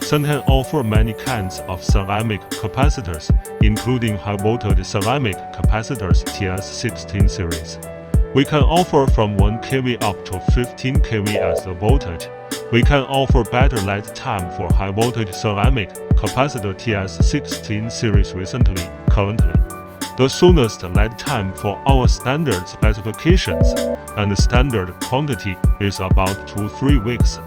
Suntan offers many kinds of ceramic capacitors, including high-voltage ceramic capacitors TS16 series. We can offer from 1 kV up to 15 kV as the voltage. We can offer better lifetime for high-voltage ceramic capacitor TS16 series currently. The soonest lifetime for our standard specifications and standard quantity is about 2-3 weeks.